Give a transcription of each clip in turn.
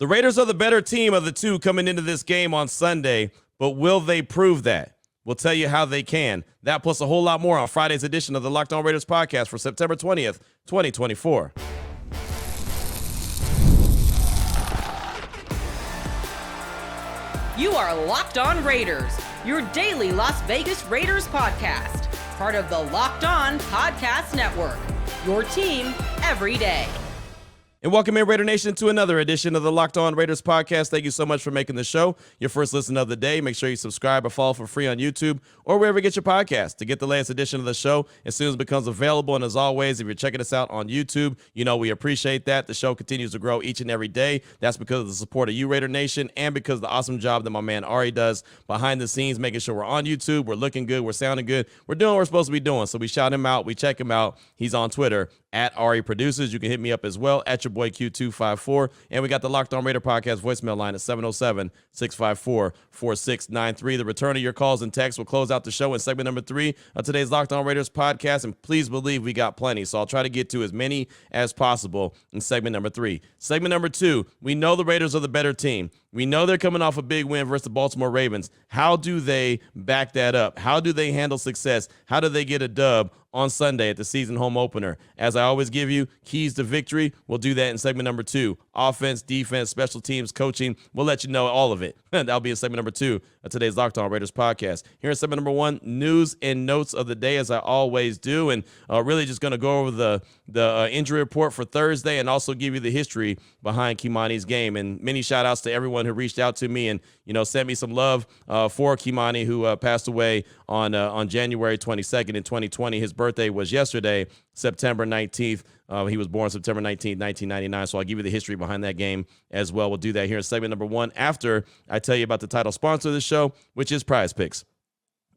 The Raiders are the better team of the two coming into this game on Sunday, but will they prove that? We'll tell you how they can. That plus a whole lot more on Friday's edition of the Locked On Raiders podcast for September 20th, 2024. You are Locked On Raiders, your daily Las Vegas Raiders podcast, part of the Locked On Podcast Network, your team every day. And welcome in, Raider Nation, to another edition of the Locked On Raiders podcast. Thank you so much for making the show your first listen of the day. Make sure you subscribe or follow for free on YouTube or wherever you get your podcast to get the latest edition of the show as soon as it becomes available. And as always, if you're checking us out on YouTube, you know we appreciate that. The show continues to grow each and every day. That's because of the support of you, Raider Nation, and because of the awesome job that my man Ari does behind the scenes, making sure we're on YouTube, we're looking good, we're sounding good, we're doing what we're supposed to be doing. So we shout him out, we check him out. He's on Twitter at Ari Producers. You can hit me up as well at your boy Q254. And we got the Locked On Raider podcast voicemail line at 707-654-4693. The return of your calls and texts will close out the show in segment number 3 of today's Locked On Raiders podcast. And please believe we got plenty. So I'll try to get to as many as possible in segment number 3. Segment number 2, we know the Raiders are the better team. We know they're coming off a big win versus the Baltimore Ravens. How do they back that up? How do they handle success? How do they get a dub on Sunday at the season home opener? As I always give you, keys to victory. We'll do that in segment number 2. Offense, defense, special teams, coaching. We'll let you know all of it. That'll be in segment number 2 of today's Locked On Raiders podcast. Here in segment number 1, news and notes of the day, as I always do. And really just going to go over the injury report for Thursday and also give you the history behind Qimoni's game. And many shout outs to everyone who reached out to me and, sent me some love for Kimani, who passed away on January 22nd in 2020. His birthday was yesterday, September 19th. He was born September 19th, 1999. So I'll give you the history behind that game as well. We'll do that here in segment number 1 after I tell you about the title sponsor of the show, which is PrizePicks.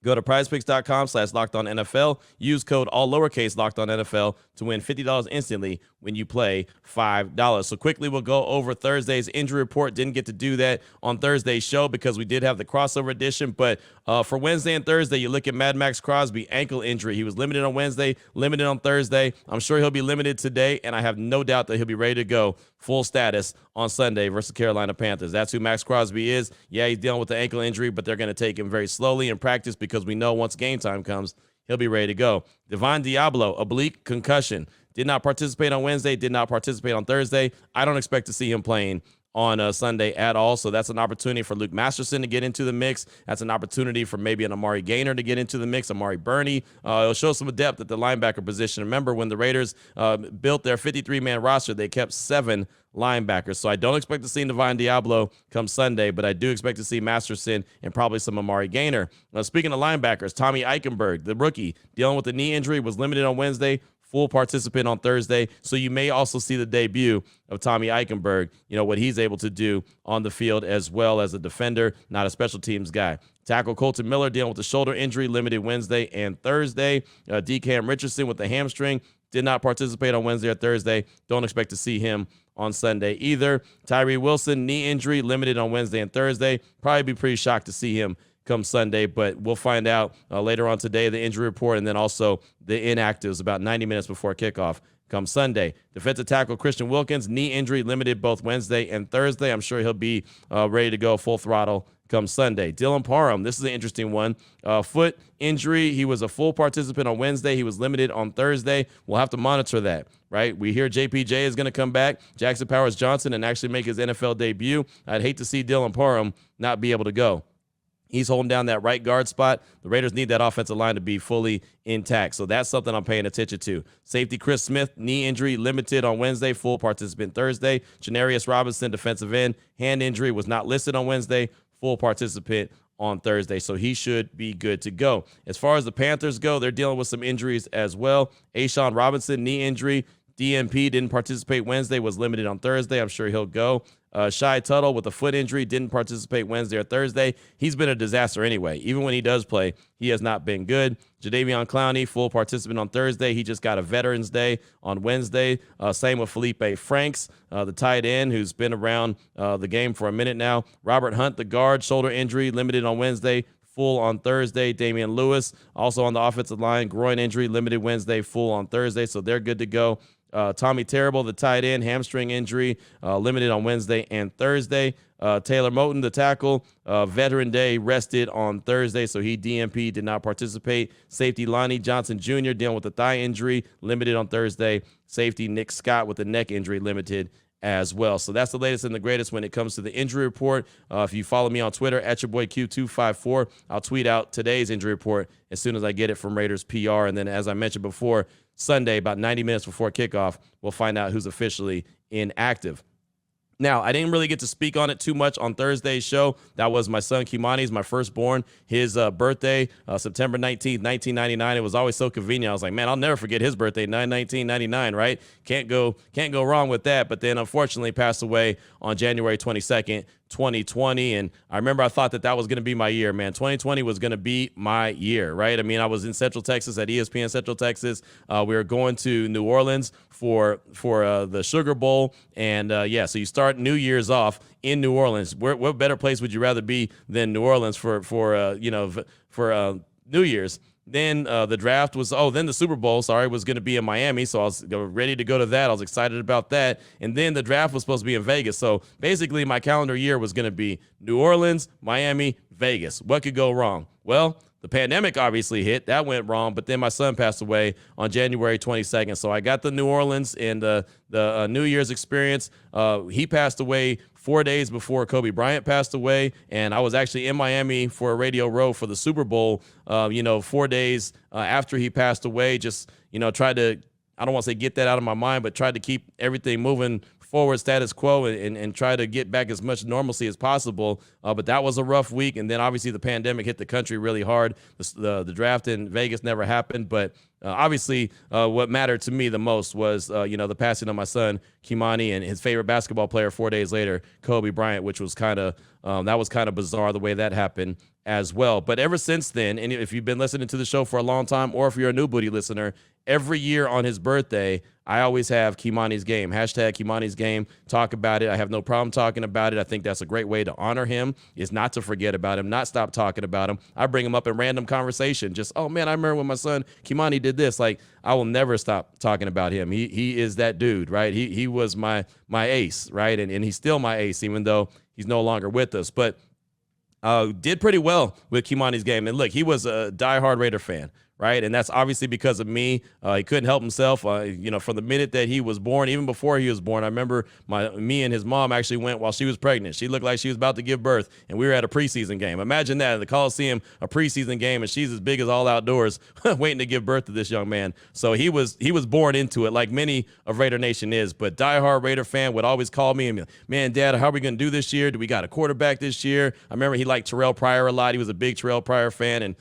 Go to prizepicks.com/LockedOnNFL. Use code all lowercase LockedOnNFL to win $50 instantly when you play $5. So quickly, we'll go over Thursday's injury report. Didn't get to do that on Thursday's show because we did have the crossover edition. But for Wednesday and Thursday, you look at Mad Max Crosby, ankle injury. He was limited on Wednesday, limited on Thursday. I'm sure he'll be limited today, and I have no doubt that he'll be ready to go full status on Sunday versus Carolina Panthers. That's who Max Crosby is. Yeah, he's dealing with the ankle injury, but they're going to take him very slowly in practice because we know once game time comes, he'll be ready to go. Divine Diablo, oblique concussion. Did not participate on Wednesday, did not participate on Thursday. I don't expect to see him playing on Sunday at all. So that's an opportunity for Luke Masterson to get into the mix. That's an opportunity for maybe an Amari Gaynor to get into the mix, Amari Burney. It'll show some depth at the linebacker position. Remember, when the Raiders built their 53-man roster, they kept 7 linebackers. So I don't expect to see Divine Diablo come Sunday, but I do expect to see Masterson and probably some Amari Gaynor. Speaking of linebackers, Tommy Eichenberg, the rookie, dealing with the knee injury, was limited on Wednesday, full participant on Thursday. So you may also see the debut of Tommy Eichenberg, what he's able to do on the field as well as a defender, not a special teams guy. Tackle Colton Miller dealing with the shoulder injury, limited Wednesday and Thursday. D-Cam Richardson with the hamstring, did not participate on Wednesday or Thursday. Don't expect to see him on Sunday either. Tyree Wilson, knee injury, limited on Wednesday and Thursday. Probably be pretty shocked to see him come Sunday, but we'll find out later on today, the injury report, and then also the inactives about 90 minutes before kickoff come Sunday. Defensive tackle Christian Wilkins, knee injury, limited both Wednesday and Thursday. I'm sure he'll be ready to go full throttle come Sunday. Dylan Parham, this is an interesting one. Foot injury. He was a full participant on Wednesday. He was limited on Thursday. We'll have to monitor that, right? We hear JPJ is going to come back, Jackson Powers Johnson, and actually make his NFL debut. I'd hate to see Dylan Parham not be able to go. He's holding down that right guard spot. The Raiders need that offensive line to be fully intact. So that's something I'm paying attention to. Safety Chris Smith, knee injury, limited on Wednesday, full participant Thursday. Janarius Robinson, defensive end, hand injury, was not listed on Wednesday, full participant on Thursday. So he should be good to go. As far as the Panthers go, they're dealing with some injuries as well. A'Shawn Robinson, knee injury. DMP didn't participate Wednesday, was limited on Thursday. I'm sure he'll go. Shy Tuttle with a foot injury didn't participate Wednesday or Thursday. He's been a disaster anyway. Even when he does play, he has not been good. Jadeveon Clowney, full participant on Thursday. He just got a Veterans Day on Wednesday. Same with Felipe Franks, the tight end who's been around the game for a minute now. Robert Hunt, the guard, shoulder injury, limited on Wednesday, full on Thursday. Damian Lewis, also on the offensive line, groin injury, limited Wednesday, full on Thursday. So they're good to go. Tommy Terrible, the tight end, hamstring injury, limited on Wednesday and Thursday. Taylor Moton, the tackle, Veteran Day, rested on Thursday, so he DNP, did not participate. Safety Lonnie Johnson Jr. dealing with a thigh injury, limited on Thursday. Safety Nick Scott with a neck injury, limited as well. So that's the latest and the greatest when it comes to the injury report. If you follow me on Twitter, at your boy Q254, I'll tweet out today's injury report as soon as I get it from Raiders PR. And then, as I mentioned before, Sunday, about 90 minutes before kickoff, we'll find out who's officially inactive. Now, I didn't really get to speak on it too much on Thursday's show. That was my son Kimani's, my firstborn, his birthday, September 19th, 1999. It was always so convenient. I was like, man, I'll never forget his birthday, 9/19/99, right? Can't go wrong with that. But then, unfortunately, passed away on January 22nd, 2020. And I remember I thought that was going to be my year, man. 2020 was going to be my year, right? I mean, I was in Central Texas at ESPN Central Texas. We were going to New Orleans for the Sugar Bowl. And so you start New Year's off in New Orleans. What better place would you rather be than New Orleans for New Year's? Then the draft was, then the Super Bowl, was going to be in Miami. So I was ready to go to that. I was excited about that. And then the draft was supposed to be in Vegas. So basically my calendar year was going to be New Orleans, Miami, Vegas. What could go wrong? Well, the pandemic obviously hit. That went wrong. But then my son passed away on January 22nd. So I got the New Orleans and the New Year's experience. He passed away 4 days before Kobe Bryant passed away, and I was actually in Miami for a Radio Row for the Super Bowl, 4 days after he passed away. Just, tried to, I don't want to say get that out of my mind, but tried to keep everything moving forward, status quo, and try to get back as much normalcy as possible. But that was a rough week, and then obviously the pandemic hit the country really hard. The draft in Vegas never happened, but obviously what mattered to me the most was, the passing of my son, Kimani, and his favorite basketball player 4 days later, Kobe Bryant, which was kind of bizarre the way that happened as well. But ever since then, and if you've been listening to the show for a long time, or if you're a new Booty listener, every year on his birthday, I always have Kimani's Game, hashtag Kimani's Game, talk about it. I have no problem talking about it. I think that's a great way to honor him, is not to forget about him, not stop talking about him. I bring him up in random conversation. Just, oh man, I remember when my son Qimonni did this. Like, I will never stop talking about him. He is that dude, right? He was my ace, right? And he's still my ace, even though he's no longer with us. But did pretty well with Kimani's Game. And look, he was a diehard Raider fan, right? And that's obviously because of me. He couldn't help himself, from the minute that he was born, even before he was born. I remember me and his mom actually went while she was pregnant. She looked like she was about to give birth, and we were at a preseason game. Imagine that, the Coliseum, a preseason game, and she's as big as All Outdoors waiting to give birth to this young man. So he was born into it, like many of Raider Nation is. But diehard Raider fan would always call me and be like, man, Dad, how are we going to do this year? Do we got a quarterback this year? I remember he liked Terrell Pryor a lot. He was a big Terrell Pryor fan, and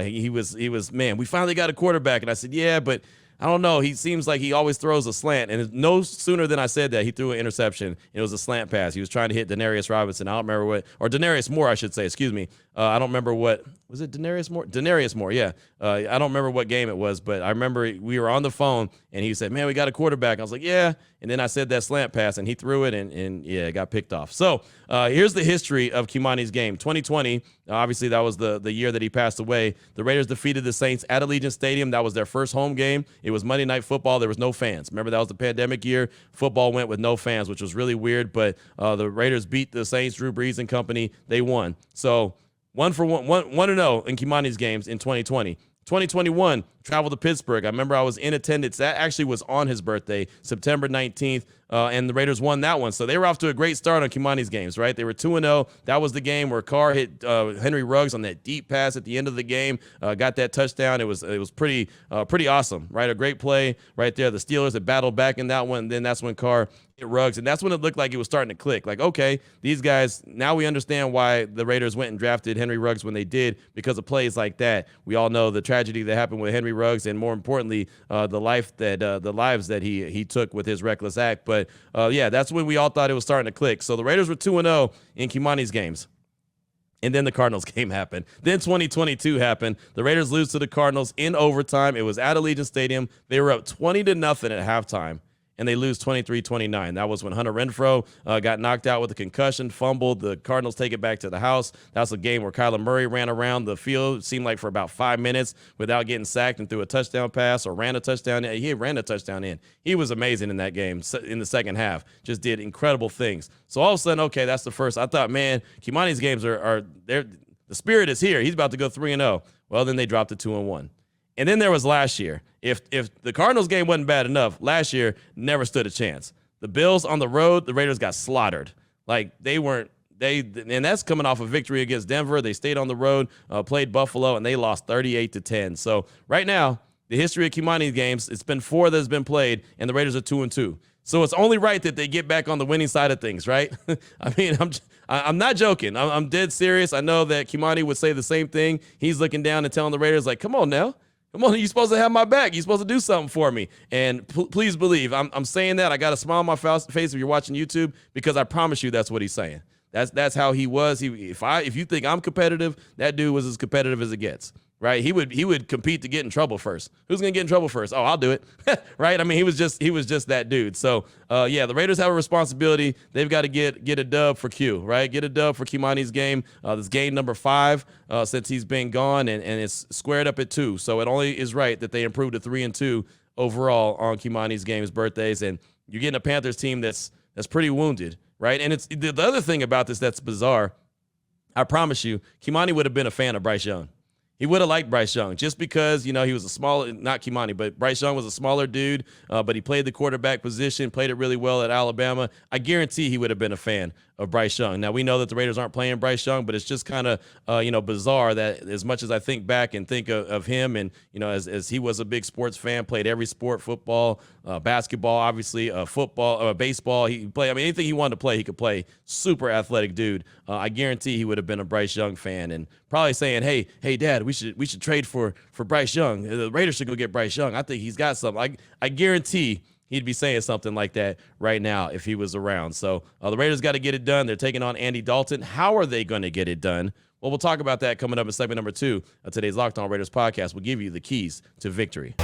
he was, man, we finally got a quarterback. And I said, yeah, but I don't know. He seems like he always throws a slant. And no sooner than I said that, he threw an interception. It was a slant pass. He was trying to hit Denarius Robinson. I don't remember or Denarius Moore, I should say. Excuse me. I don't remember was it Denarius Moore? Denarius Moore, yeah. I don't remember what game it was, but I remember we were on the phone, and he said, man, we got a quarterback. I was like, yeah. And then I said that slant pass, and he threw it, and it got picked off. So here's the history of Kimani's Game. 2020, obviously that was the year that he passed away. The Raiders defeated the Saints at Allegiant Stadium. That was their first home game. It was Monday Night Football. There was no fans. Remember, that was the pandemic year. Football went with no fans, which was really weird, but the Raiders beat the Saints, Drew Brees and company. They won. So 1-0 in Kimani's games in 2020. 2021, traveled to Pittsburgh. I remember I was in attendance. That actually was on his birthday, September 19th, and the Raiders won that one. So they were off to a great start on Kimani's games, right? They were 2-0. That was the game where Carr hit Henry Ruggs on that deep pass at the end of the game, got that touchdown. It was pretty awesome, right? A great play right there. The Steelers had battled back in that one, and then that's when Carr hit Ruggs, and that's when it looked like it was starting to click. Like, okay, these guys, now we understand why the Raiders went and drafted Henry Ruggs when they did, because of plays like that. We all know the tragedy that happened with Henry Ruggs, and more importantly, the lives that he took with his reckless act. But that's when we all thought it was starting to click. So the Raiders were 2-0 in Kimani's games. And then the Cardinals game happened. Then 2022 happened. The Raiders lose to the Cardinals in overtime. It was at Allegiant Stadium. They were up 20-0 at halftime. and they lose 23-29. That was when Hunter Renfrow got knocked out with a concussion, fumbled. The Cardinals take it back to the house. That was a game where Kyler Murray ran around the field, it seemed like for about 5 minutes without getting sacked and threw a touchdown pass or ran a touchdown. He ran a touchdown in. He was amazing in that game in the second half. Just did incredible things. So all of a sudden, okay, that's the first. I thought, man, Qimoni's games are there. The spirit is here. He's about to go 3-0. Well, then they dropped to 2-1. And then there was last year. If the Cardinals game wasn't bad enough, last year never stood a chance. The Bills on the road, the Raiders got slaughtered. Like and that's coming off a victory against Denver. They stayed on the road, played Buffalo, and they lost 38-10. So right now, the history of Qimoni games, it's been 4 that's been played, and the Raiders are 2-2. So it's only right that they get back on the winning side of things, right? I mean, I'm not joking. I'm dead serious. I know that Qimoni would say the same thing. He's looking down and telling the Raiders, like, come on now. Come on, you're supposed to have my back. You're supposed to do something for me. And please believe, I'm saying that. I got a smile on my face if you're watching YouTube, because I promise you that's what he's saying. That's how he was. If you think I'm competitive, that dude was as competitive as it gets. Right? He would compete to get in trouble first. Who's gonna get in trouble first? Oh, I'll do it. Right? I mean, he was just that dude. So the Raiders have a responsibility. They've got to get a dub for Q, right? Get a dub for Qimoni's game. This game number 5 since he's been gone, and it's squared up at 2. So it only is right that they improved to 3-2 overall on Qimoni's game's birthdays. And you're getting a Panthers team that's pretty wounded, right? And it's the other thing about this that's bizarre. I promise you, Qimoni would have been a fan of Bryce Young. He would have liked Bryce Young just because, he was a smaller, not Qimoni, but Bryce Young was a smaller dude, but he played the quarterback position, played it really well at Alabama. I guarantee he would have been a fan of Bryce Young. Now, we know that the Raiders aren't playing Bryce Young, but it's just kind of, bizarre that as much as I think back and think of him and, as he was a big sports fan, played every sport, football, basketball, obviously, football, baseball. He played, anything he wanted to play, he could play. Super athletic dude. I guarantee he would have been a Bryce Young fan and probably saying, hey, Dad, we should trade for Bryce Young. The Raiders should go get Bryce Young. I think he's got something. I guarantee he'd be saying something like that right now if he was around. So the Raiders got to get it done. They're taking on Andy Dalton. How are they going to get it done? Well, we'll talk about that coming up in segment number 2 of today's Locked On Raiders podcast. We'll give you the keys to victory.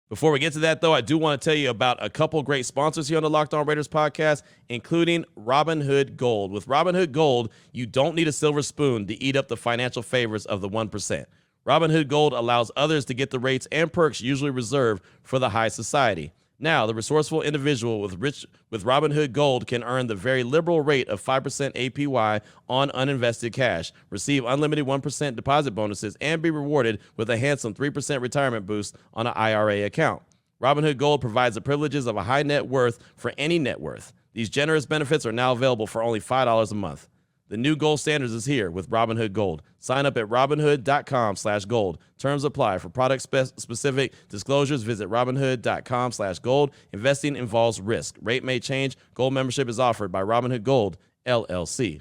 Before we get to that, though, I do want to tell you about a couple great sponsors here on the Locked On Raiders podcast, including Robinhood Gold. With Robinhood Gold, you don't need a silver spoon to eat up the financial favors of the 1%. Robinhood Gold allows others to get the rates and perks usually reserved for the high society. Now, the resourceful individual with Robinhood Gold can earn the very liberal rate of 5% APY on uninvested cash, receive unlimited 1% deposit bonuses, and be rewarded with a handsome 3% retirement boost on an IRA account. Robinhood Gold provides the privileges of a high net worth for any net worth. These generous benefits are now available for only $5 a month. The new gold standards is here with Robinhood Gold. Sign up at Robinhood.com/gold. Terms apply. For product specific disclosures, visit Robinhood.com/gold. Investing involves risk. Rate may change. Gold membership is offered by Robinhood Gold, LLC.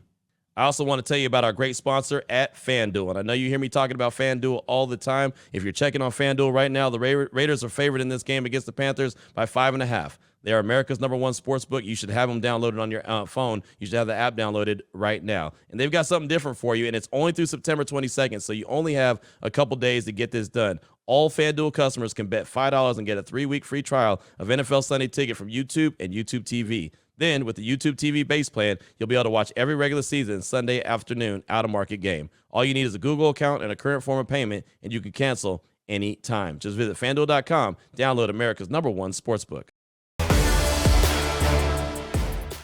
I also want to tell you about our great sponsor at FanDuel. And I know you hear me talking about FanDuel all the time. If you're checking on FanDuel right now, the Raiders are favored in this game against the Panthers by 5.5. They are America's #1 sports book. You should have them downloaded on your phone. You should have the app downloaded right now. And they've got something different for you, and it's only through September 22nd, so you only have a couple days to get this done. All FanDuel customers can bet $5 and get a 3-week free trial of NFL Sunday Ticket from YouTube and YouTube TV. Then, with the YouTube TV base plan, you'll be able to watch every regular season Sunday afternoon out-of-market game. All you need is a Google account and a current form of payment, and you can cancel any time. Just visit FanDuel.com, download America's #1 sportsbook.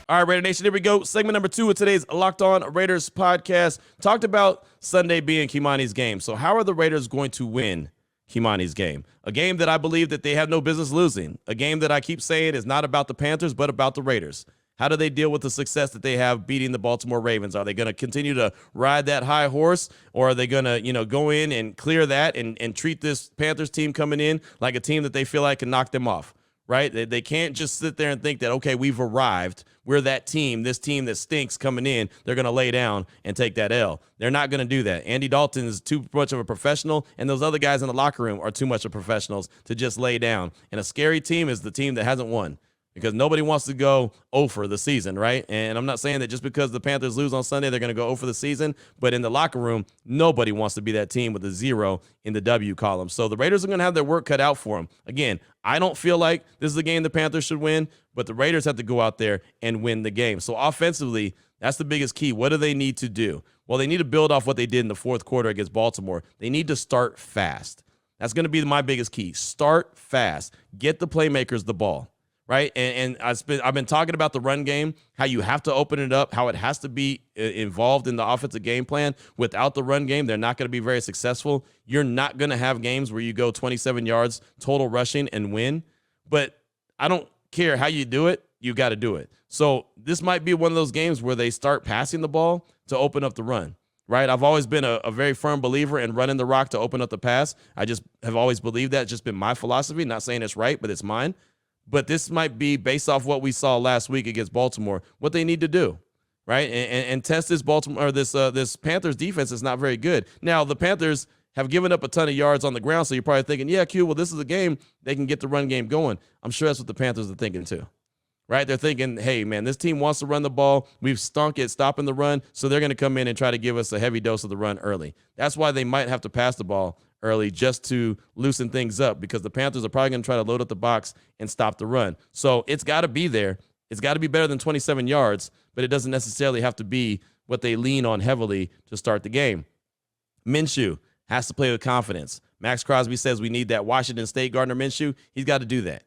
All right, Raider Nation, here we go. Segment number 2 of today's Locked On Raiders podcast. Talked about Sunday being Qimoni's game. So how are the Raiders going to win Qimoni's game? A game that I believe that they have no business losing. A game that I keep saying is not about the Panthers, but about the Raiders. How do they deal with the success that they have beating the Baltimore Ravens? Are they going to continue to ride that high horse, or are they going to, go in and clear that and treat this Panthers team coming in like a team that they feel like can knock them off? Right? They can't just sit there and think that, okay, we've arrived. We're that team, this team that stinks coming in. They're going to lay down and take that L. They're not going to do that. Andy Dalton is too much of a professional, and those other guys in the locker room are too much of professionals to just lay down. And a scary team is the team that hasn't won. because nobody wants to go 0 for the season, right? And I'm not saying that just because the Panthers lose on Sunday, they're going to go 0 for the season, but in the locker room, nobody wants to be that team with a 0 in the W column. So the Raiders are going to have their work cut out for them. Again, I don't feel like this is a game the Panthers should win, but the Raiders have to go out there and win the game. So offensively, that's the biggest key. What do they need to do? Well, they need to build off what they did in the fourth quarter against Baltimore. They need to start fast. That's going to be my biggest key. Start fast. Get the playmakers the ball. Right. And I've been talking about the run game, how you have to open it up, how it has to be involved in the offensive game plan. Without the run game, they're not going to be very successful. You're not going to have games where you go 27 yards total rushing and win. But I don't care how you do it. You got to do it. So this might be one of those games where they start passing the ball to open up the run. Right. I've always been a very firm believer in running the rock to open up the pass. I just have always believed that. It's just been my philosophy. Not saying it's right, but it's mine. But this might be based off what we saw last week against Baltimore, what they need to do, right? And test this Baltimore or this Panthers defense is not very good. Now, the Panthers have given up a ton of yards on the ground, so you're probably thinking, yeah, Q, well, this is a game they can get the run game going. I'm sure that's what the Panthers are thinking too, right? They're thinking, hey, man, this team wants to run the ball. We've stunk at stopping the run, so they're going to come in and try to give us a heavy dose of the run early. That's why they might have to pass the ball early just to loosen things up, because the Panthers are probably going to try to load up the box and stop the run. So it's got to be there. It's got to be better than 27 yards, but it doesn't necessarily have to be what they lean on heavily to start the game. Minshew has to play with confidence. Max Crosby says we need that Washington State Gardner Minshew. He's got to do that.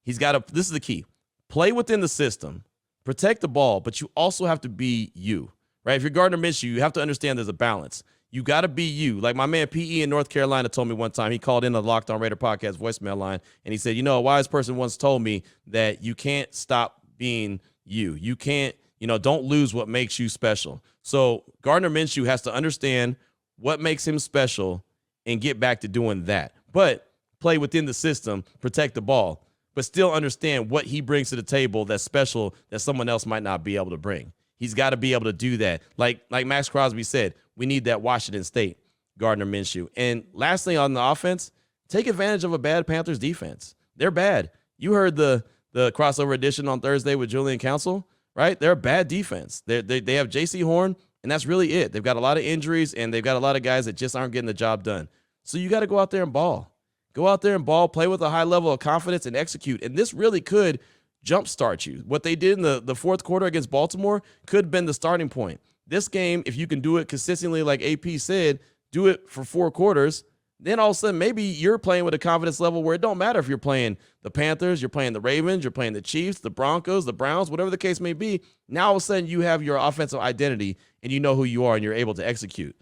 He's got to, this is the key. Play within the system, protect the ball, but you also have to be you, right? If you're Gardner Minshew, you have to understand there's a balance. You got to be you. Like my man P.E. in North Carolina told me one time, he called in the Locked On Raider podcast voicemail line, and he said, a wise person once told me that you can't stop being you. You can't, don't lose what makes you special. So Gardner Minshew has to understand what makes him special and get back to doing that. But play within the system, protect the ball, but still understand what he brings to the table that's special that someone else might not be able to bring. He's got to be able to do that. Like Max Crosby said, we need that Washington State Gardner Minshew. And lastly, on the offense, take advantage of a bad Panthers defense. They're bad. You heard the crossover edition on Thursday with Julian Council, right? They're a bad defense. They have J.C. Horn, and that's really it. They've got a lot of injuries, and they've got a lot of guys that just aren't getting the job done. So you got to go out there and ball. Go out there and ball, play with a high level of confidence, and execute. And this really could jumpstart you. What they did in the fourth quarter against Baltimore could have been the starting point. This game, if you can do it consistently, like AP said, do it for 4 quarters, then all of a sudden maybe you're playing with a confidence level where it don't matter if you're playing the Panthers, you're playing the Ravens, you're playing the Chiefs, the Broncos, the Browns, whatever the case may be. Now all of a sudden you have your offensive identity and you know who you are and you're able to execute.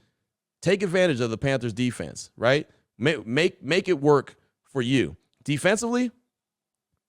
Take advantage of the Panthers defense, right? Make it work for you. Defensively,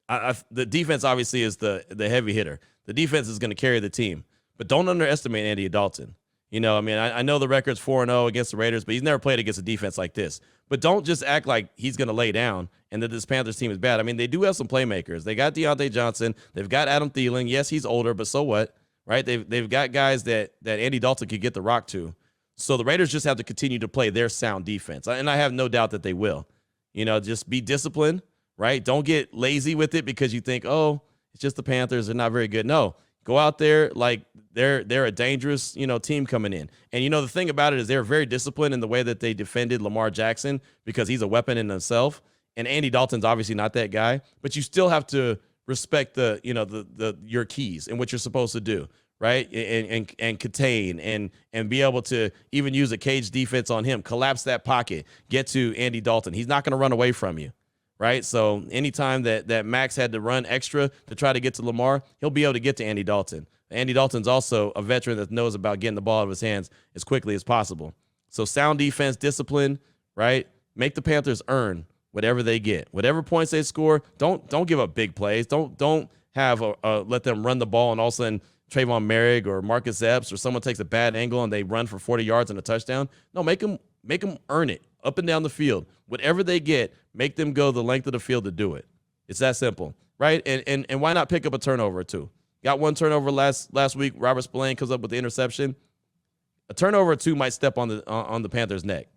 the defense obviously is the heavy hitter. The defense is going to carry the team, but don't underestimate Andy Dalton. I know the record's 4-0 against the Raiders, but he's never played against a defense like this. But don't just act like he's going to lay down and that this Panthers team is bad. I mean, they do have some playmakers. They got Deontay Johnson. They've got Adam Thielen. Yes, he's older, but so what, right? They've got guys that Andy Dalton could get the rock to. So the Raiders just have to continue to play their sound defense, and I have no doubt that they will. Just be disciplined, right? Don't get lazy with it because you think, oh, it's just the Panthers. They're not very good. No, go out there like they're a dangerous, team coming in. And, the thing about it is they're very disciplined in the way that they defended Lamar Jackson because he's a weapon in himself. And Andy Dalton's obviously not that guy, but you still have to respect your keys and what you're supposed to do, right? And contain and be able to even use a cage defense on him, collapse that pocket, get to Andy Dalton. He's not going to run away from you. Right. So anytime that Max had to run extra to try to get to Lamar, he'll be able to get to Andy Dalton. Andy Dalton's also a veteran that knows about getting the ball out of his hands as quickly as possible. So sound defense, discipline, right? Make the Panthers earn whatever they get. Whatever points they score, don't give up big plays. Don't have let them run the ball and all of a sudden Trayvon Merrick or Marcus Epps or someone takes a bad angle and they run for 40 yards and a touchdown. No, make them earn it up and down the field. Whatever they get, make them go the length of the field to do it. It's that simple, right? And why not pick up a turnover or two? Got one turnover last week. Robert Spillane comes up with the interception. A turnover or two might step on the Panthers' neck,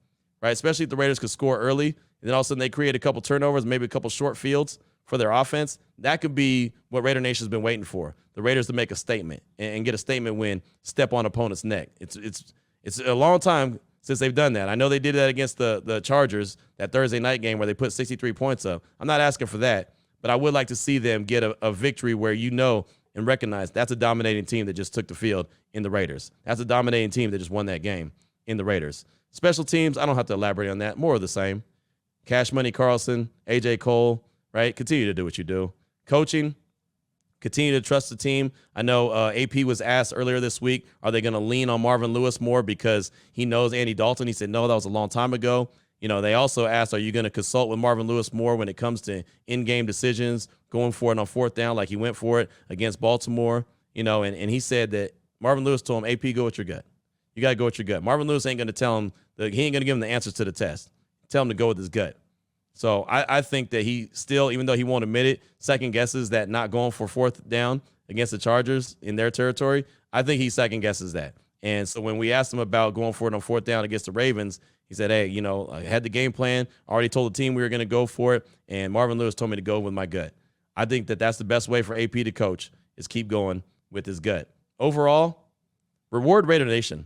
right? Especially if the Raiders could score early, and then all of a sudden they create a couple turnovers, maybe a couple short fields. for their offense, that could be what Raider Nation's been waiting for. The Raiders to make a statement and get a statement win, step on opponent's neck. It's a long time since they've done that. I know they did that against the Chargers, that Thursday night game where they put 63 points up. I'm not asking for that, but I would like to see them get a victory where you know and recognize that's a dominating team that just took the field in the Raiders. That's a dominating team that just won that game in the Raiders. Special teams, I don't have to elaborate on that. More of the same. Cash Money Carlson, A.J. Cole, right? Continue to do what you do. Coaching, continue to trust the team. I know AP was asked earlier this week, are they going to lean on Marvin Lewis more because he knows Andy Dalton? He said, no, that was a long time ago. You know, they also asked, are you going to consult with Marvin Lewis more when it comes to in-game decisions, going for it on fourth down like he went for it against Baltimore? You know, and he said that Marvin Lewis told him, AP, go with your gut. You got to go with your gut. Marvin Lewis ain't going to tell him, he ain't going to give him the answers to the test. Tell him to go with his gut. So I think that he still, even though he won't admit it, second guesses that not going for fourth down against the Chargers in their territory. I think he second guesses that. And so when we asked him about going for it on fourth down against the Ravens, he said, hey, you know, I had the game plan. I already told the team we were going to go for it. And Marvin Lewis told me to go with my gut. I think that that's the best way for AP to coach is keep going with his gut. Overall, reward Raider Nation.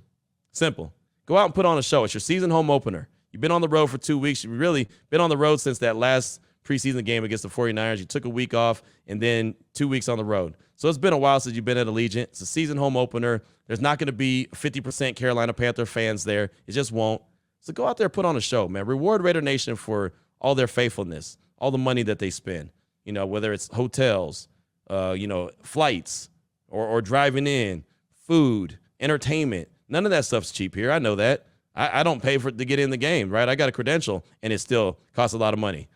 Simple. Go out and put on a show. It's your season home opener. You've been on the road for 2 weeks. You've really been on the road since that last preseason game against the 49ers. You took a week off and then 2 weeks on the road. So it's been a while since you've been at Allegiant. It's a season home opener. There's not going to be 50% Carolina Panther fans there. It just won't. So go out there, put on a show, man. Reward Raider Nation for all their faithfulness, all the money that they spend, you know, whether it's hotels, you know, flights or driving in, food, entertainment. None of that stuff's cheap here. I know that. I don't pay for it to get in the game, right? I got a credential, and it still costs a lot of money,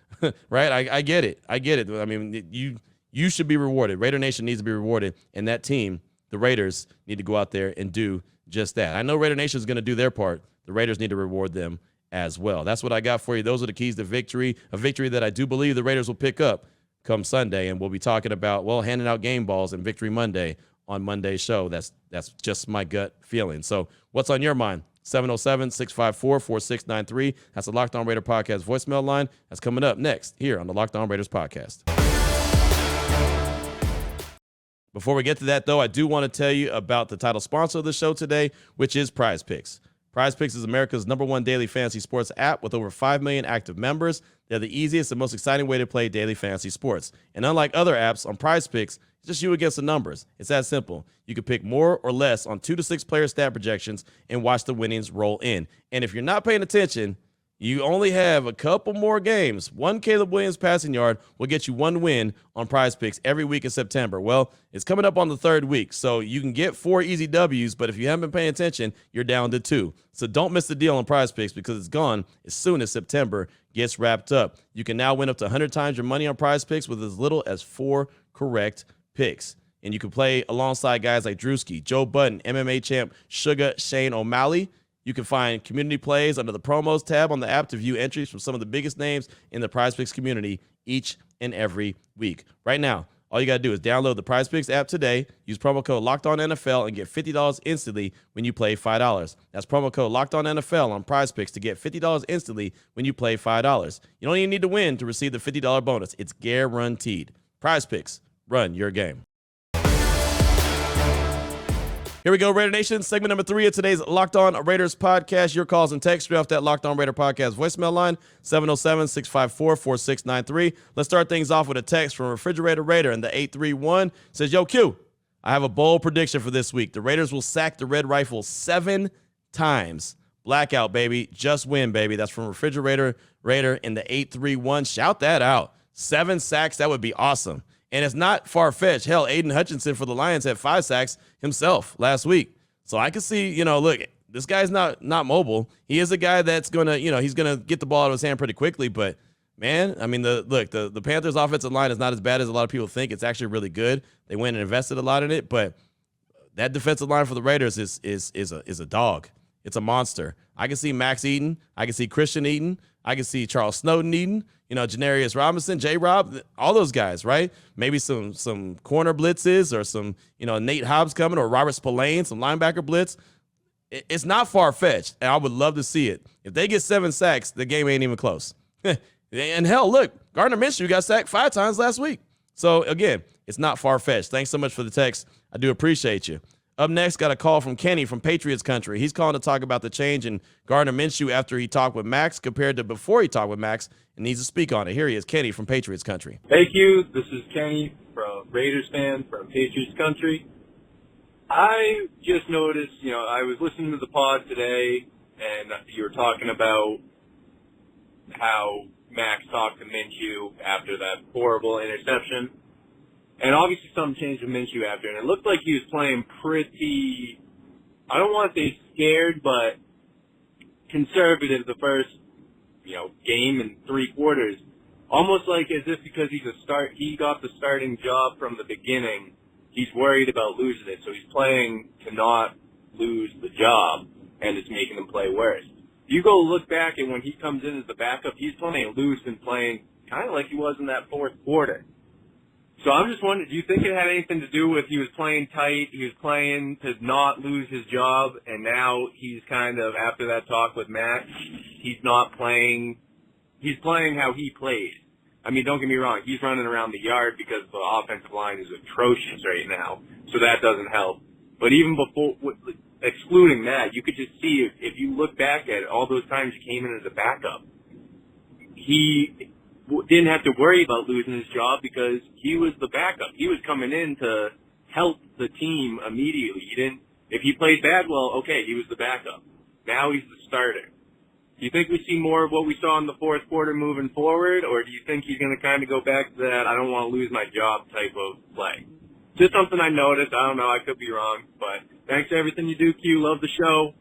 right? I get it. I get it. I mean, you should be rewarded. Raider Nation needs to be rewarded, and that team, the Raiders, need to go out there and do just that. I know Raider Nation is going to do their part. The Raiders need to reward them as well. That's what I got for you. Those are the keys to victory, a victory that I do believe the Raiders will pick up come Sunday, and we'll be talking about, well, handing out game balls and Victory Monday on Monday's show. That's just my gut feeling. So what's on your mind? 707-654-4693. That's the Locked On Raider podcast voicemail line. That's coming up next here on the Locked On Raiders podcast. Before we get to that, though, I do want to tell you about the title sponsor of the show today, which is PrizePicks. PrizePicks is America's #1 daily fantasy sports app with over 5 million active members. They're the easiest and most exciting way to play daily fantasy sports. And unlike other apps, on PrizePicks, it's just you against the numbers. It's that simple. You can pick more or less on 2 to 6 player stat projections and watch the winnings roll in. And if you're not paying attention, you only have a couple more games. One Caleb Williams passing yard will get you one win on PrizePicks every week in September. Well, it's coming up on the 3rd week, so you can get 4 easy W's, but if you haven't been paying attention, you're down to 2. So don't miss the deal on PrizePicks because it's gone as soon as September gets wrapped up. You can now win up to 100 times your money on PrizePicks with as little as 4 correct picks. And you can play alongside guys like Drewski, Joe Budden, MMA champ Sugar Shane O'Malley. You can find community plays under the promos tab on the app to view entries from some of the biggest names in the PrizePicks community each and every week. Right now, all you got to do is download the PrizePicks app today, use promo code LOCKEDONNFL, and get $50 instantly when you play $5. That's promo code LOCKEDONNFL on PrizePicks to get $50 instantly when you play $5. You don't even need to win to receive the $50 bonus. It's guaranteed. PrizePicks, run your game. Here we go, Raider Nation. Segment number 3 of today's Locked On Raiders podcast. Your calls and texts straight off that Locked On Raider podcast voicemail line, 707-654-4693. Let's start things off with a text from Refrigerator Raider in the 831. It says, Yo, Q, I have a bold prediction for this week. The Raiders will sack the Red Rifle 7 times. Blackout, baby. Just win, baby. That's from Refrigerator Raider in the 831. Shout that out. 7 sacks. That would be awesome. And it's not far-fetched. Hell, Aiden Hutchinson for the Lions had 5 sacks himself last week. So I could see, look, this guy's not mobile. He is a guy that's going to, he's going to get the ball out of his hand pretty quickly. But, man, I mean, the Panthers' offensive line is not as bad as a lot of people think. It's actually really good. They went and invested a lot in it. But that defensive line for the Raiders is a dog. It's a monster. I can see Max Eaton. I can see Christian Eaton. I can see Charles Snowden Eaton. Janarius Robinson, J-Rob, all those guys, right? Maybe some corner blitzes or some, Nate Hobbs coming or Robert Spillane, some linebacker blitz. It's not far-fetched, and I would love to see it. If they get 7 sacks, the game ain't even close. And hell, look, Gardner Minshew got sacked 5 times last week. So, again, it's not far-fetched. Thanks so much for the text. I do appreciate you. Up next, got a call from Kenny from Patriots Country. He's calling to talk about the change in Gardner Minshew after he talked with Max compared to before he talked with Max and needs to speak on it. Here he is, Kenny from Patriots Country. Thank you. This is Kenny, from Raiders fan from Patriots Country. I just noticed, I was listening to the pod today, and you were talking about how Max talked to Minshew after that horrible interception. And obviously something changed with Minshew after, and it looked like he was playing pretty, I don't want to say scared, but conservative the first, game and 3 quarters. Almost like as if because he got the starting job from the beginning, he's worried about losing it. So he's playing to not lose the job, and it's making him play worse. You go look back, and when he comes in as the backup, he's playing loose and playing kind of like he was in that 4th quarter. So I'm just wondering, do you think it had anything to do with he was playing tight, he was playing to not lose his job, and now he's kind of, after that talk with Max, he's playing how he plays. I mean, don't get me wrong, he's running around the yard because the offensive line is atrocious right now, so that doesn't help. But even before, excluding that, you could just see, if you look back at it, all those times he came in as a backup, he didn't have to worry about losing his job because he was the backup. He was coming in to help the team immediately. If he played bad, well, okay, he was the backup. Now he's the starter. Do you think we see more of what we saw in the 4th quarter moving forward, or do you think he's going to kind of go back to that I don't want to lose my job type of play? Just something I noticed. I don't know. I could be wrong. But thanks for everything you do, Q. Love the show.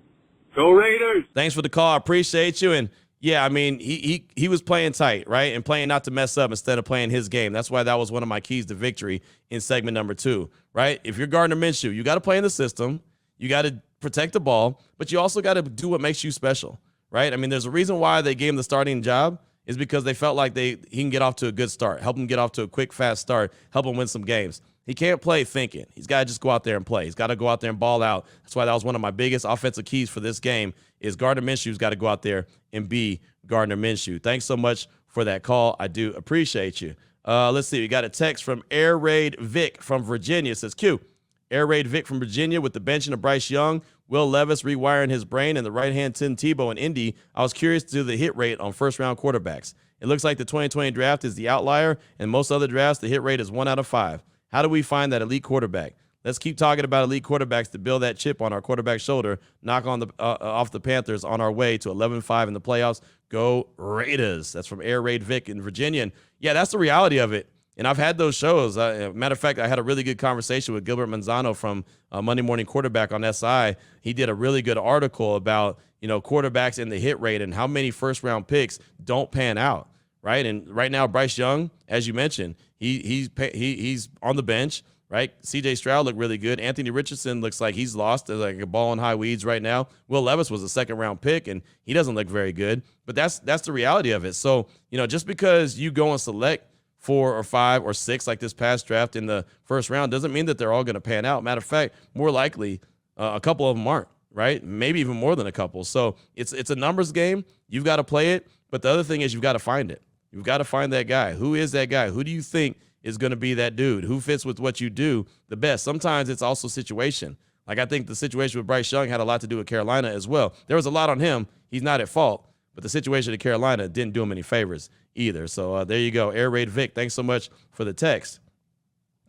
Go Raiders! Thanks for the call. I appreciate you. And yeah, I mean, he was playing tight, right, and playing not to mess up instead of playing his game. That's why that was one of my keys to victory in segment number 2, right? If you're Gardner Minshew, you got to play in the system. You got to protect the ball, but you also got to do what makes you special, right? I mean, there's a reason why they gave him the starting job is because they felt like he can get off to a good start, help him get off to a quick, fast start, help him win some games. He can't play thinking. He's got to just go out there and play. He's got to go out there and ball out. That's why that was one of my biggest offensive keys for this game is Gardner Minshew's got to go out there and be Gardner Minshew. Thanks so much for that call. I do appreciate you. Let's see. We got a text from Air Raid Vic from Virginia. It says, Q, Air Raid Vic from Virginia with the benching of Bryce Young, Will Levis rewiring his brain, and the right-hand Tim Tebow in Indy. I was curious to do the hit rate on first-round quarterbacks. It looks like the 2020 draft is the outlier, and most other drafts, the hit rate is 1 out of 5. How do we find that elite quarterback? Let's keep talking about elite quarterbacks to build that chip on our quarterback's shoulder, knock on the off the Panthers on our way to 11-5 in the playoffs. Go Raiders. That's from Air Raid Vic in Virginia. And yeah, that's the reality of it. And I've had those shows. Matter of fact, I had a really good conversation with Gilbert Manzano from Monday Morning Quarterback on SI. He did a really good article about, quarterbacks and the hit rate and how many first-round picks don't pan out, right? And right now, Bryce Young, as you mentioned, he's on the bench, right? C.J. Stroud looked really good. Anthony Richardson looks like he's lost. There's like a ball in high weeds right now. Will Levis was a second-round pick, and he doesn't look very good. But that's the reality of it. So, just because you go and select 4 or 5 or 6 like this past draft in the first round doesn't mean that they're all going to pan out. Matter of fact, more likely a couple of them aren't, right? Maybe even more than a couple. So it's a numbers game. You've got to play it. But the other thing is you've got to find it. You've got to find that guy. Who is that guy? Who do you think is going to be that dude? Who fits with what you do the best? Sometimes it's also situation. Like I think the situation with Bryce Young had a lot to do with Carolina as well. There was a lot on him. He's not at fault. But the situation at Carolina didn't do him any favors either. So there you go. Air Raid Vic, thanks so much for the text.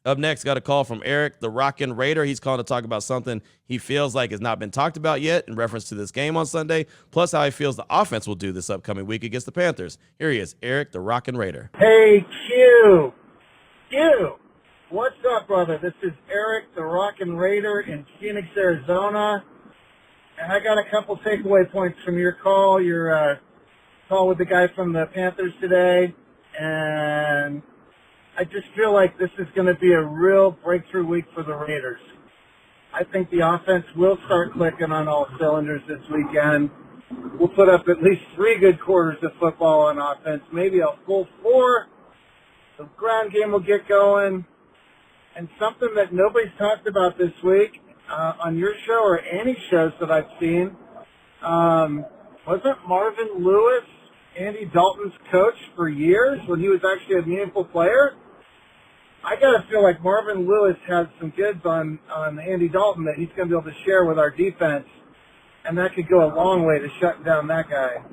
Up next, got a call from Eric, the Rockin' Raider. He's calling to talk about something he feels like has not been talked about yet in reference to this game on Sunday, plus how he feels the offense will do this upcoming week against the Panthers. Here he is, Eric, the Rockin' Raider. Hey, Q. What's up, brother? This is Eric, the Rockin' Raider in Phoenix, Arizona. And I got a couple takeaway points from your call. Your call with the guy from the Panthers today. And I just feel like this is going to be a real breakthrough week for the Raiders. I think the offense will start clicking on all cylinders this weekend. We'll put up at least 3 good quarters of football on offense, maybe a full 4. The ground game will get going. And something that nobody's talked about this week on your show or any shows that I've seen, wasn't Marvin Lewis Andy Dalton's coach for years when he was actually a meaningful player, I got to feel like Marvin Lewis has some goods on Andy Dalton that he's going to be able to share with our defense, and that could go a long way to shutting down that guy.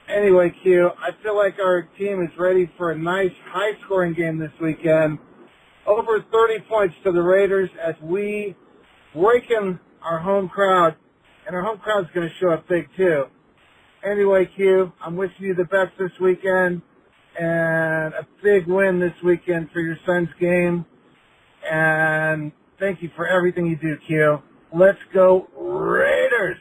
Anyway, Q, I feel like our team is ready for a nice high-scoring game this weekend. Over 30 points to the Raiders as we waken our home crowd, and our home crowd is going to show up big too. Anyway, Q, I'm wishing you the best this weekend and a big win this weekend for your son's game. And thank you for everything you do, Q. Let's go Raiders!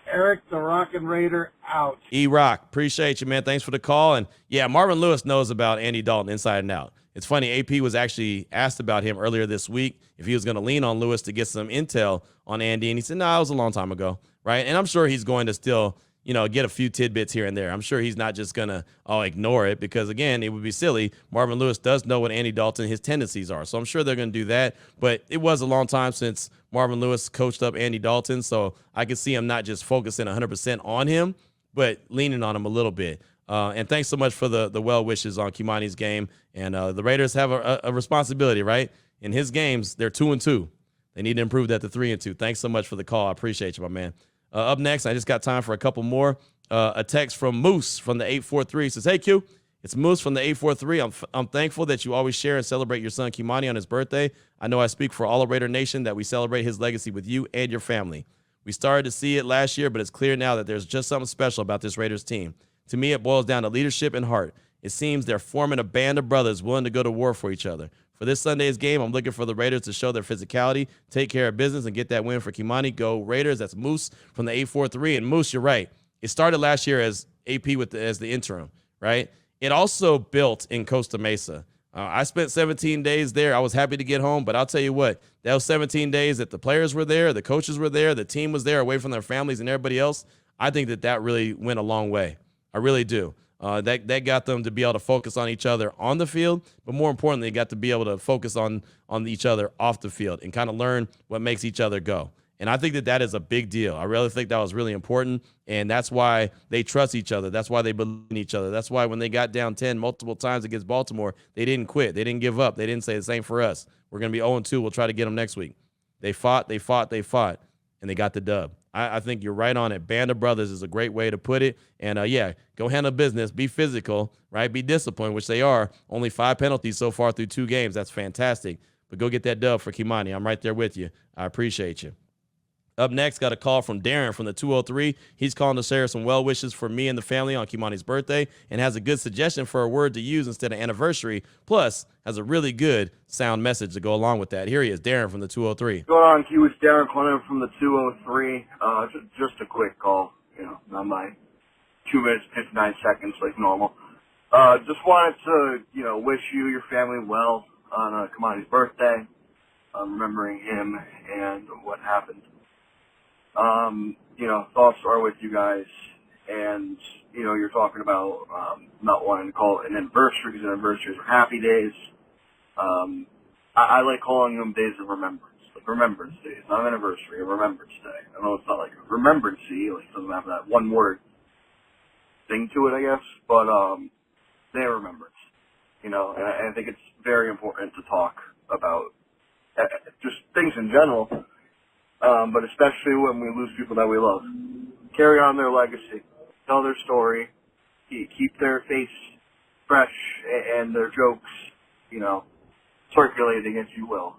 Eric, the Rockin' Raider, out. E-Rock, appreciate you, man. Thanks for the call. And, yeah, Marvin Lewis knows about Andy Dalton inside and out. It's funny, AP was actually asked about him earlier this week if he was going to lean on Lewis to get some intel on Andy, and he said, no, it was a long time ago, right? And I'm sure he's going to still – get a few tidbits here and there. I'm sure he's not just going to ignore it because, again, it would be silly. Marvin Lewis does know what Andy Dalton, his tendencies are. So I'm sure they're going to do that. But it was a long time since Marvin Lewis coached up Andy Dalton. So I could see him not just focusing 100% on him, but leaning on him a little bit. And thanks so much for the well wishes on Qimoni's game. And the Raiders have a responsibility, right? In his games, they're 2-2. They need to improve that to 3-2. Thanks so much for the call. I appreciate you, my man. Up next, I just got time for a couple more. A text from Moose from the 843 says, hey, Q, it's Moose from the 843. I'm thankful that you always share and celebrate your son Kimani on his birthday. I know I speak for all of Raider Nation that we celebrate his legacy with you and your family. We started to see it last year, but it's clear now that there's just something special about this Raiders team. To me, it boils down to leadership and heart. It seems they're forming a band of brothers willing to go to war for each other. For this Sunday's game, I'm looking for the Raiders to show their physicality, take care of business, and get that win for Qimonni. Go Raiders. That's Moose from the 843. And Moose, you're right. It started last year as AP as the interim, right? It also built in Costa Mesa. I spent 17 days there. I was happy to get home, but I'll tell you what, that was 17 days that the players were there, the coaches were there, the team was there away from their families and everybody else. I think that really went a long way. I really do. That got them to be able to focus on each other on the field, but more importantly, got to be able to focus on each other off the field and kind of learn what makes each other go. And I think that is a big deal. I really think that was really important, and that's why they trust each other. That's why they believe in each other. That's why when they got down 10 multiple times against Baltimore, they didn't quit. They didn't give up. They didn't say the same for us. We're going to be 0-2. We'll try to get them next week. They fought, and they got the dub. I think you're right on it. Band of brothers is a great way to put it. And, go handle business. Be physical, right? Be disciplined, which they are. Only 5 penalties so far through 2 games. That's fantastic. But go get that dub for Qimonni. I'm right there with you. I appreciate you. Up next, got a call from Darren from the 203. He's calling to share some well wishes for me and the family on Qimoni's birthday and has a good suggestion for a word to use instead of anniversary, plus has a really good sound message to go along with that. Here he is, Darren from the 203. What's going on, Q? It's Darren calling from the 203. Just a quick call, not my 2 minutes, 59 seconds like normal. Just wanted to, wish you, your family well on Qimoni's birthday, remembering him and what happened. Thoughts are with you guys, and, you're talking about not wanting to call it an anniversary because anniversaries are happy days. I like calling them days of remembrance, like remembrance days, not anniversary, a remembrance day. I know it's not like a remembrance-y, like it doesn't have that one word thing to it, I guess, but day of remembrance, and I think it's very important to talk about just things in general. But especially when we lose people that we love. Carry on their legacy. Tell their story. Keep their face fresh and their jokes, circulating, if you will.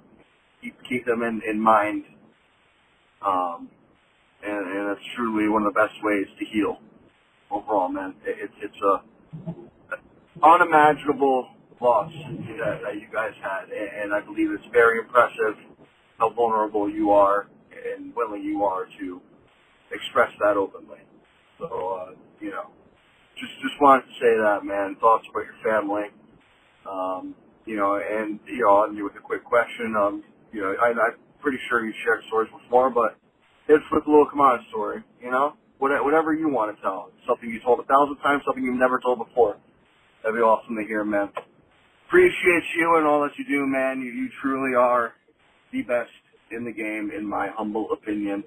Keep them in mind. And that's truly one of the best ways to heal overall, man. It's a unimaginable loss that you guys had. And I believe it's very impressive how vulnerable you are and willing you are to express that openly. So, just wanted to say that, man. Thoughts about your family. And, I'll end you with a quick question. I'm pretty sure you shared stories before, but it's with a little Kimanis story, whatever you want to tell. Something you told 1,000 times, something you've never told before. That'd be awesome to hear, man. Appreciate you and all that you do, man. You truly are the best in the game, in my humble opinion.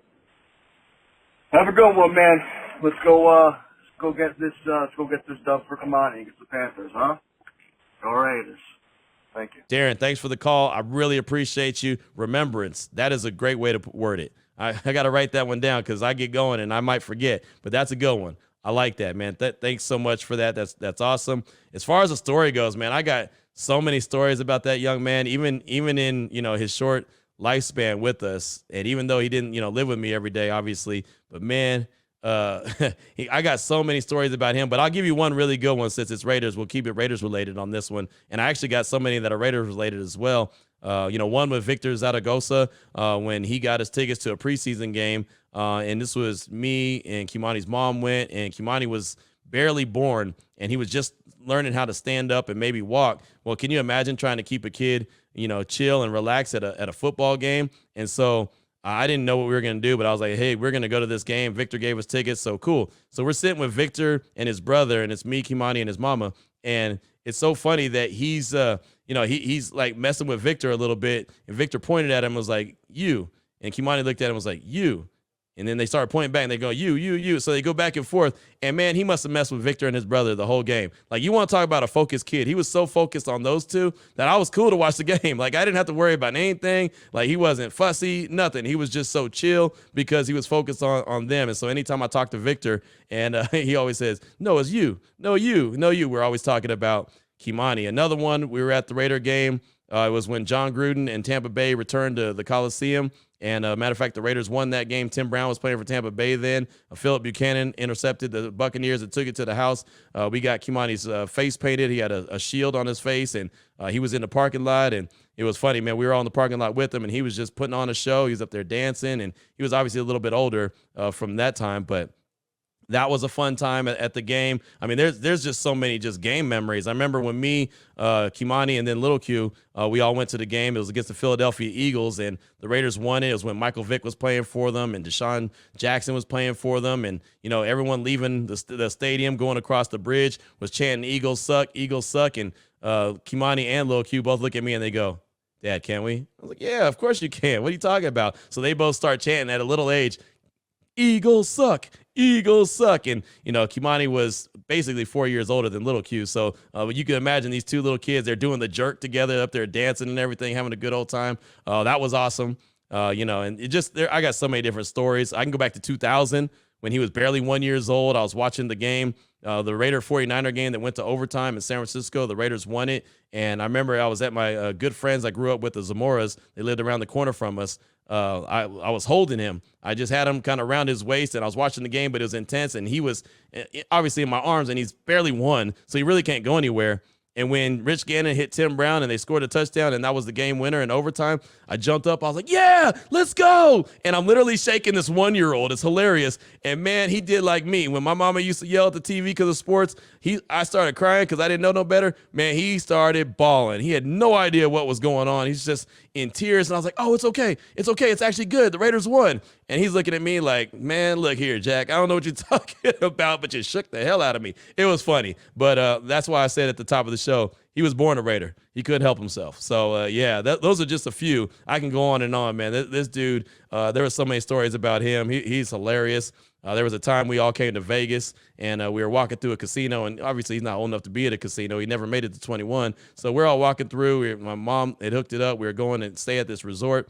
Have a good one, man. Let's go go get this dub for Kimani against the Panthers, huh? Go Raiders. Thank you. Darren, thanks for the call. I really appreciate you. Remembrance. That is a great way to word it. I got to write that one down because I get going and I might forget, but that's a good one. I like that, man. Thanks so much for that. That's awesome. As far as the story goes, man, I got so many stories about that young man, even in, his short lifespan with us. And even though he didn't, live with me every day, obviously, but man, I got so many stories about him, but I'll give you one really good one since it's Raiders. We'll keep it Raiders related on this one. And I actually got so many that are Raiders related as well. One with Victor Zaragoza when he got his tickets to a preseason game. And this was me and Qimoni's mom went, and Qimoni was barely born, and he was just learning how to stand up and maybe walk. Well, can you imagine trying to keep a kid, chill and relax at a football game? And so I didn't know what we were going to do, but I was like, hey, we're going to go to this game. Victor gave us tickets, so cool. So we're sitting with Victor and his brother, and it's me, Qimoni, and his mama. And it's so funny that he's like messing with Victor a little bit, and Victor pointed at him and was like, you. And Qimoni looked at him and was like, you. And then they started pointing back, and they go, you. So they go back and forth. And, man, he must have messed with Victor and his brother the whole game. Like, you want to talk about a focused kid. He was so focused on those two that I was cool to watch the game. Like, I didn't have to worry about anything. Like, he wasn't fussy, nothing. He was just so chill because he was focused on them. And so anytime I talk to Victor, and he always says, no, it's you. No, you. No, you. We're always talking about Qimoni. Another one, we were at the Raider game. It was when John Gruden and Tampa Bay returned to the Coliseum. And matter of fact, the Raiders won that game. Tim Brown was playing for Tampa Bay then. Philip Buchanan intercepted the Buccaneers and took it to the house. We got Qimoni's face painted. He had a shield on his face, and he was in the parking lot. And it was funny, man. We were all in the parking lot with him, and he was just putting on a show. He was up there dancing, and he was obviously a little bit older from that time, but that was a fun time at the game. I mean, there's just so many just game memories. I remember when me, Qimoni, and then Little Q, we all went to the game. It was against the Philadelphia Eagles, and the Raiders won it. It was when Michael Vick was playing for them, and Deshaun Jackson was playing for them, and everyone leaving the stadium, going across the bridge, was chanting "Eagles suck, Eagles suck," and Qimoni and Little Q both look at me and they go, "Dad, can we?" I was like, "Yeah, of course you can. What are you talking about?" So they both start chanting at a little age, "Eagles suck, Eagles suck." And, Qimoni was basically 4 years older than Little Q. So you can imagine these two little kids, they're doing the jerk together up there, dancing and everything, having a good old time. That was awesome. And it just, I got so many different stories. I can go back to 2000 when he was barely 1 year old. I was watching the game, the Raider 49er game that went to overtime in San Francisco. The Raiders won it. And I remember I was at my good friends I grew up with, the Zamoras. They lived around the corner from us. I was holding him. I just had him kind of around his waist, and I was watching the game, but it was intense, and he was obviously in my arms, and he's barely won, so he really can't go anywhere. And when Rich Gannon hit Tim Brown and they scored a touchdown and that was the game winner in overtime, I jumped up. I was like, yeah, let's go. And I'm literally shaking this 1 year old. It's hilarious. And, man, he did like me. When my mama used to yell at the TV because of sports, I started crying because I didn't know no better. Man, he started bawling. He had no idea what was going on. He's just in tears. And I was like, oh, it's okay. It's okay. It's actually good. The Raiders won. And he's looking at me like, man, look here, Jack. I don't know what you're talking about, but you shook the hell out of me. It was funny. But that's why I said at the top of the show, he was born a Raider. He couldn't help himself. So, those are just a few. I can go on and on, man. This dude, there were so many stories about him. He's hilarious. There was a time we all came to Vegas, and we were walking through a casino, and obviously he's not old enough to be at a casino. He never made it to 21. So we're all walking through. My mom had hooked it up. We were going and stay at this resort,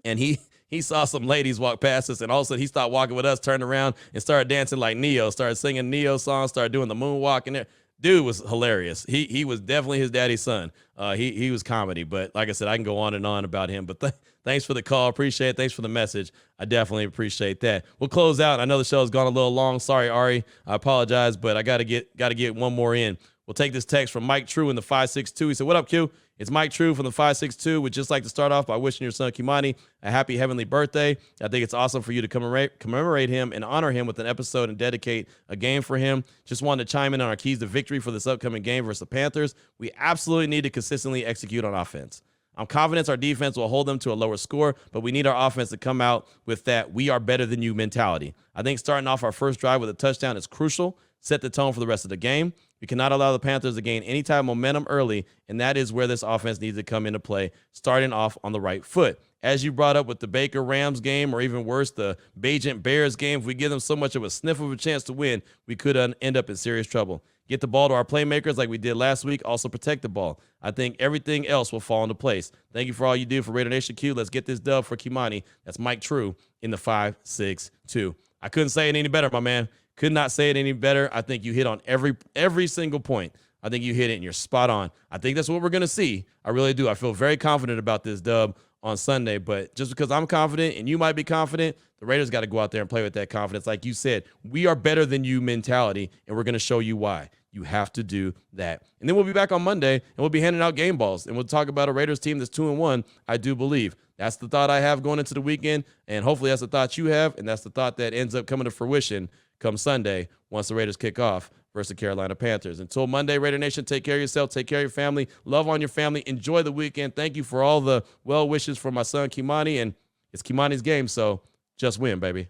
and he saw some ladies walk past us, and all of a sudden he stopped walking with us, turned around, and started dancing like Neo, started singing Neo songs, started doing the moonwalk in there. Dude was hilarious. He was definitely his daddy's son. He was comedy, but like I said, I can go on and on about him. But thanks for the call. Appreciate it. Thanks for the message. I definitely appreciate that. We'll close out. I know the show has gone a little long. Sorry, Ari. I apologize, but I got to get one more in. We'll take this text from Mike True in the 562. He said, "What up, Q? It's Mike True from the 562. Would just like to start off by wishing your son Kimani a happy heavenly birthday. I think it's awesome for you to commemorate him and honor him with an episode and dedicate a game for him. Just wanted to chime in on our keys to victory for this upcoming game versus the Panthers. We absolutely need to consistently execute on offense. I'm confident our defense will hold them to a lower score, but we need our offense to come out with that we are better than you mentality. I think starting off our first drive with a touchdown is crucial. Set the tone for the rest of the game. We cannot allow the Panthers to gain any type of momentum early, and that is where this offense needs to come into play, starting off on the right foot. as you brought up with the Baker Rams game, or even worse, the Bajent Bears game, if we give them so much of a sniff of a chance to win, we could end up in serious trouble. Get the ball to our playmakers like we did last week. Also protect the ball. I think everything else will fall into place. Thank you for all you do for Raider Nation Q. Let's get this dub for Qimonni. That's Mike True in the 5-6-2. I couldn't say it any better, my man. Could not say it any better. I think you hit on every single point. I think you hit it and you're spot on. I think that's what we're going to see. I really do. I feel very confident about this dub on Sunday, but just because I'm confident and you might be confident, the Raiders got to go out there and play with that confidence. Like you said, we are better than you mentality, and we're going to show you why. You have to do that. And then we'll be back on Monday, and we'll be handing out game balls, and we'll talk about a Raiders team that's 2-1, I do believe. That's the thought I have going into the weekend, and hopefully that's the thought you have, and that's the thought that ends up coming to fruition come Sunday once the Raiders kick off versus the Carolina Panthers. Until Monday, Raider Nation, take care of yourself, take care of your family, love on your family, enjoy the weekend. Thank you for all the well wishes for my son Kimani, and it's Kimani's game, so just win, baby.